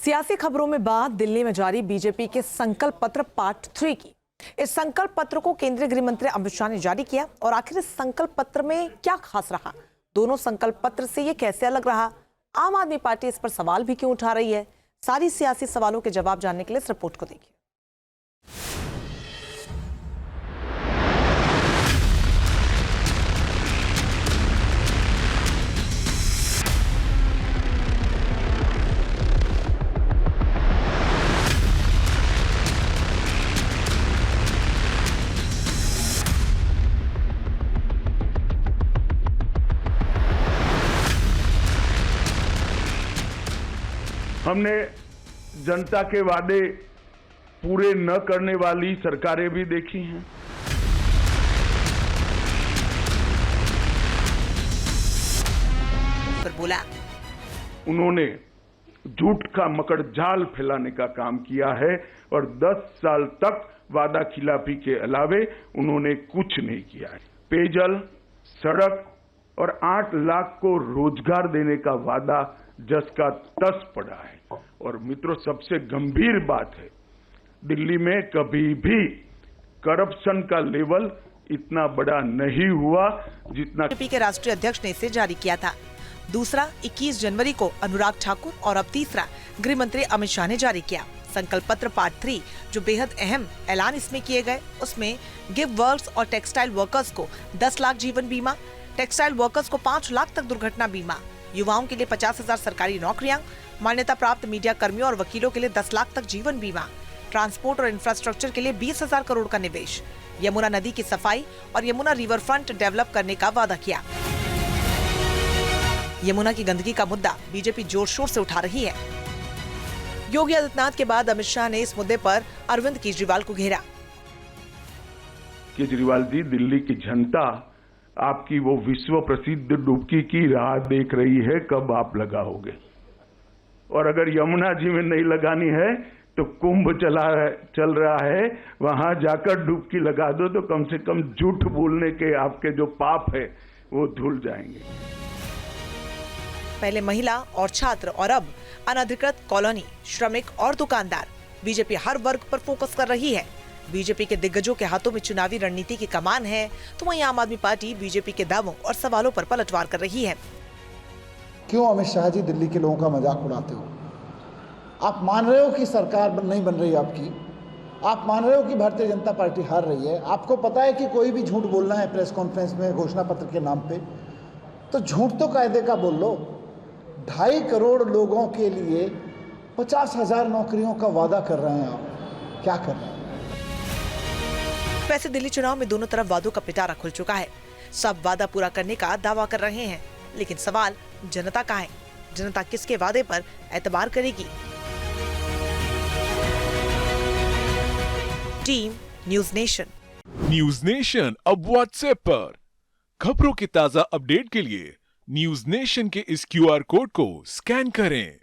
सियासी खबरों में बात दिल्ली में जारी बीजेपी के संकल्प पत्र पार्ट 3 की। इस संकल्प पत्र को केंद्रीय गृह मंत्री अमित शाह ने जारी किया और आखिर इस संकल्प पत्र में क्या खास रहा, दोनों संकल्प पत्र से ये कैसे अलग रहा, आम आदमी पार्टी इस पर सवाल भी क्यों उठा रही है, सारी सियासी सवालों के जवाब जानने के लिए इस रिपोर्ट को देखिए। हमने जनता के वादे पूरे न करने वाली सरकारें भी देखी हैं। पर बोला उन्होंने झूठ का मकड़ जाल फैलाने का काम किया है और 10 साल तक वादा खिलाफी के अलावे उन्होंने कुछ नहीं किया है। पेयजल, सड़क और 8 लाख को रोजगार देने का वादा जस का तस पड़ा है। और मित्रों, सबसे गंभीर बात है, दिल्ली में कभी भी करप्शन का लेवल इतना बड़ा नहीं हुआ जितना बीजेपी के राष्ट्रीय अध्यक्ष ने इसे जारी किया था। दूसरा 21 जनवरी को अनुराग ठाकुर और अब तीसरा गृह मंत्री अमित शाह ने जारी किया। संकल्प पत्र पार्ट 3 जो बेहद अहम ऐलान इसमें किए गए, उसमें गिग वर्क्स और टेक्सटाइल वर्कर्स को 10 लाख जीवन बीमा, टेक्सटाइल वर्कर्स को 5 लाख तक दुर्घटना बीमा, युवाओं के लिए 50,000 सरकारी नौकरियां, मान्यता प्राप्त मीडिया कर्मियों और वकीलों के लिए 10 लाख तक जीवन बीमा, ट्रांसपोर्ट और इंफ्रास्ट्रक्चर के लिए 20,000 करोड़ का निवेश, यमुना नदी की सफाई और यमुना रिवर फ्रंट डेवलप करने का वादा किया। यमुना की गंदगी का मुद्दा बीजेपी जोर शोर से उठा रही है। योगी आदित्यनाथ के बाद अमित शाह ने इस मुद्दे पर अरविंद केजरीवाल को घेरा। केजरीवाल जी, दिल्ली की जनता आपकी वो विश्व प्रसिद्ध डुबकी की राह देख रही है, कब आप लगाओगे। और अगर यमुना जी में नहीं लगानी है तो कुंभ चल रहा है, वहां जाकर डुबकी लगा दो तो कम से कम झूठ बोलने के आपके जो पाप है वो धुल जाएंगे। पहले महिला और छात्र और अब अनधिकृत कॉलोनी, श्रमिक और दुकानदार। बीजेपी हर वर्ग पर फोकस कर रही है। बीजेपी के दिग्गजों के हाथों में चुनावी रणनीति की कमान है, तो वहीं आम आदमी पार्टी बीजेपी के दावों और सवालों पर पलटवार कर रही है। क्यों अमित शाह जी दिल्ली के लोगों का मजाक उड़ाते हो? आप मान रहे हो कि सरकार नहीं बन रही आपकी, आप मान रहे हो कि भारतीय जनता पार्टी हार रही है, आपको पता है कि कोई भी झूठ बोलना है प्रेस कॉन्फ्रेंस में घोषणा पत्र के नाम पे, तो झूठ तो कायदे का बोल लो। 2.5 करोड़ लोगों के लिए 50,000 नौकरियों का वादा कर रहे हैं आप, क्या कर रहे हैं? वैसे दिल्ली चुनाव में दोनों तरफ वादों का पिटारा खुल चुका है। सब वादा पूरा करने का दावा कर रहे हैं, लेकिन सवाल जनता का है। जनता किसके वादे पर एतबार करेगी? Team news nation. News nation अब व्हाट्सएप पर खबरों की ताजा अपडेट के लिए न्यूज नेशन के इस QR कोड को स्कैन करें।